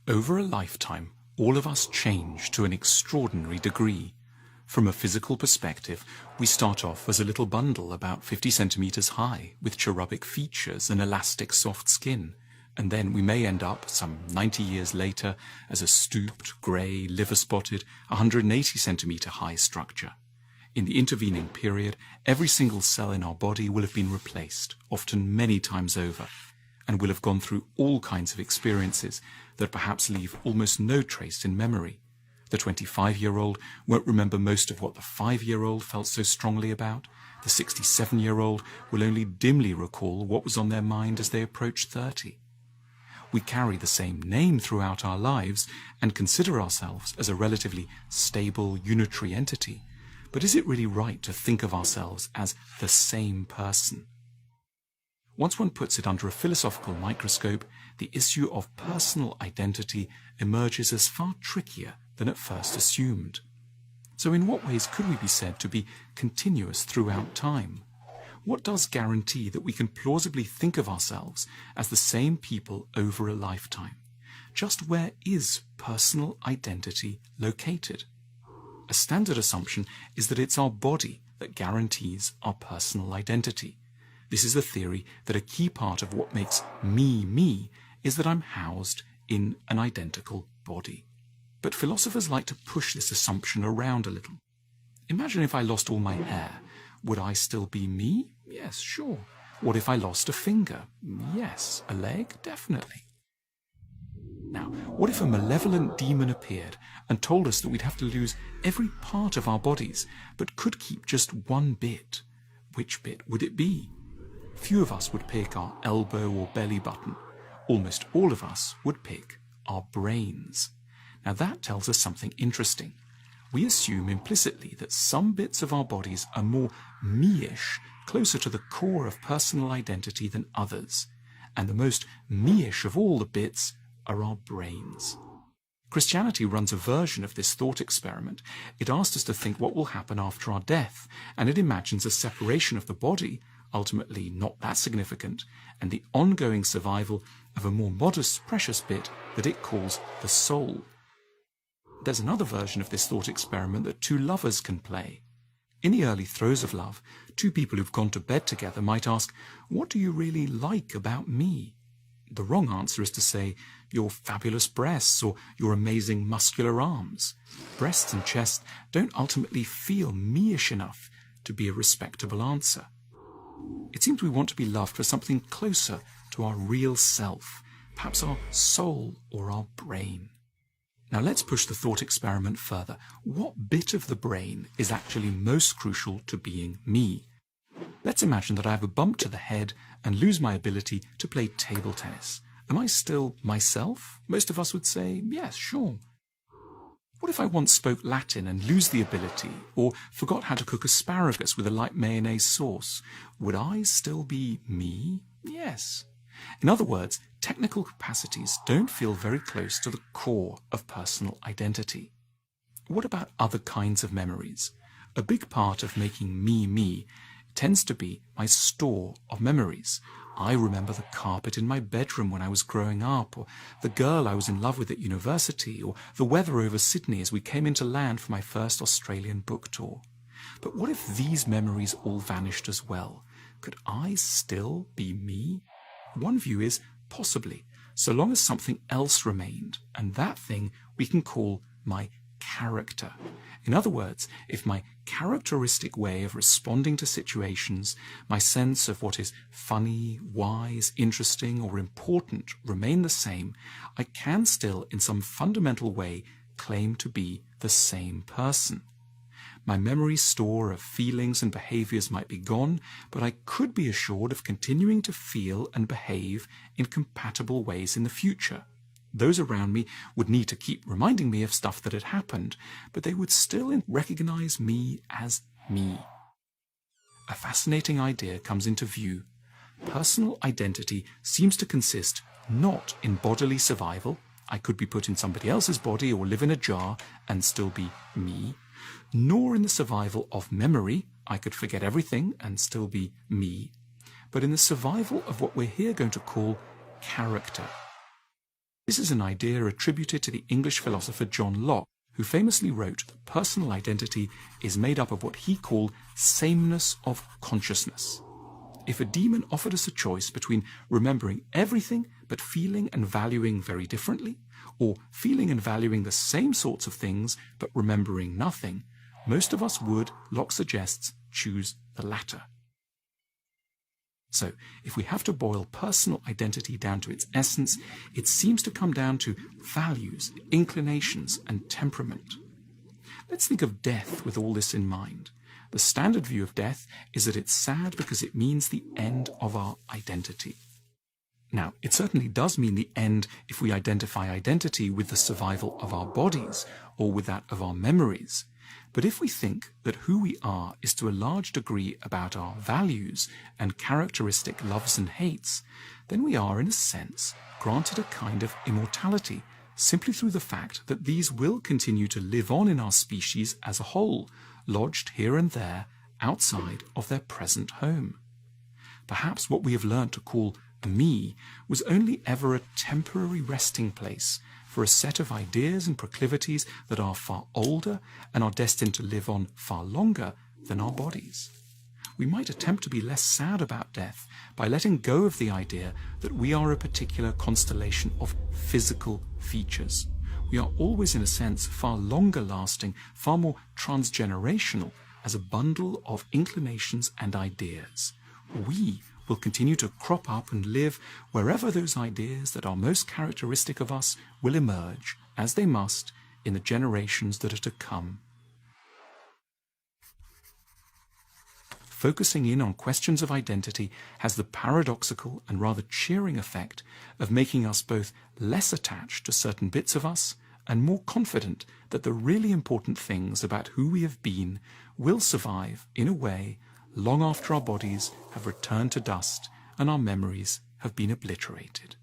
Over a lifetime, all of us change to an extraordinary degree. From a physical perspective, we start off as a little bundle about 50 centimeters high, with cherubic features and elastic soft skin, and then we may end up, some 90 years later, as a stooped, grey, liver-spotted, 180 centimeter high structure. In the intervening period, every single cell in our body will have been replaced, often many times over, and will have gone through all kinds of experiences that perhaps leave almost no trace in memory. The 25-year-old won't remember most of what the 5-year-old felt so strongly about. The 67-year-old will only dimly recall what was on their mind as they approached 30. We carry the same name throughout our lives and consider ourselves as a relatively stable, unitary entity. But is it really right to think of ourselves as the same person? Once one puts it under a philosophical microscope, the issue of personal identity emerges as far trickier than at first assumed. So in what ways could we be said to be continuous throughout time? What does guarantee that we can plausibly think of ourselves as the same people over a lifetime? Just where is personal identity located? A standard assumption is that it's our body that guarantees our personal identity. This is the theory that a key part of what makes me me is that I'm housed in an identical body. But philosophers like to push this assumption around a little. Imagine if I lost all my hair. Would I still be me? Yes, sure. What if I lost a finger? Yes. A leg? Definitely. Now, what if a malevolent demon appeared and told us that we'd have to lose every part of our bodies, but could keep just one bit? Which bit would it be? Few of us would pick our elbow or belly button. Almost all of us would pick our brains. Now that tells us something interesting. We assume implicitly that some bits of our bodies are more me-ish, closer to the core of personal identity than others. And the most me-ish of all the bits are our brains. Christianity runs a version of this thought experiment. It asks us to think what will happen after our death, and it imagines a separation of the body, ultimately not that significant, and the ongoing survival of a more modest, precious bit that it calls the soul. There's another version of this thought experiment that two lovers can play. In the early throes of love, two people who've gone to bed together might ask, "What do you really like about me?" The wrong answer is to say, "Your fabulous breasts," or "your amazing muscular arms." Breasts and chest don't ultimately feel me-ish enough to be a respectable answer. It seems we want to be loved for something closer to our real self, perhaps our soul or our brain. Now let's push the thought experiment further. What bit of the brain is actually most crucial to being me? Let's imagine that I have a bump to the head and lose my ability to play table tennis. Am I still myself? Most of us would say, yes, sure. What if I once spoke Latin and lose the ability, or forgot how to cook asparagus with a light mayonnaise sauce? Would I still be me? Yes. In other words, technical capacities don't feel very close to the core of personal identity. What about other kinds of memories? A big part of making me me tends to be my store of memories. I remember the carpet in my bedroom when I was growing up, or the girl I was in love with at university, or the weather over Sydney as we came into land for my first Australian book tour. But what if these memories all vanished as well? Could I still be me? One view is possibly, so long as something else remained, and that thing we can call my character. In other words, if my characteristic way of responding to situations, my sense of what is funny, wise, interesting, or important remain the same, I can still, in some fundamental way, claim to be the same person. My memory store of feelings and behaviors might be gone, but I could be assured of continuing to feel and behave in compatible ways in the future. Those around me would need to keep reminding me of stuff that had happened, but they would still recognize me as me. A fascinating idea comes into view. Personal identity seems to consist not in bodily survival. I could be put in somebody else's body or live in a jar and still be me, nor in the survival of memory. I could forget everything and still be me, but in the survival of what we're here going to call character. This is an idea attributed to the English philosopher John Locke, who famously wrote that personal identity is made up of what he called sameness of consciousness. If a demon offered us a choice between remembering everything but feeling and valuing very differently, or feeling and valuing the same sorts of things but remembering nothing, most of us would, Locke suggests, choose the latter. So, if we have to boil personal identity down to its essence, it seems to come down to values, inclinations, and temperament. Let's think of death with all this in mind. The standard view of death is that it's sad because it means the end of our identity. Now, it certainly does mean the end if we identify identity with the survival of our bodies or with that of our memories. But if we think that who we are is to a large degree about our values and characteristic loves and hates, then we are, in a sense, granted a kind of immortality, simply through the fact that these will continue to live on in our species as a whole, lodged here and there outside of their present home. Perhaps what we have learnt to call a me was only ever a temporary resting place for a set of ideas and proclivities that are far older and are destined to live on far longer than our bodies. We might attempt to be less sad about death by letting go of the idea that we are a particular constellation of physical features. We are always, in a sense, far longer lasting, far more transgenerational as a bundle of inclinations and ideas. We will continue to crop up and live wherever those ideas that are most characteristic of us will emerge, as they must, in the generations that are to come. Focusing in on questions of identity has the paradoxical and rather cheering effect of making us both less attached to certain bits of us and more confident that the really important things about who we have been will survive, in a way, long after our bodies have returned to dust and our memories have been obliterated.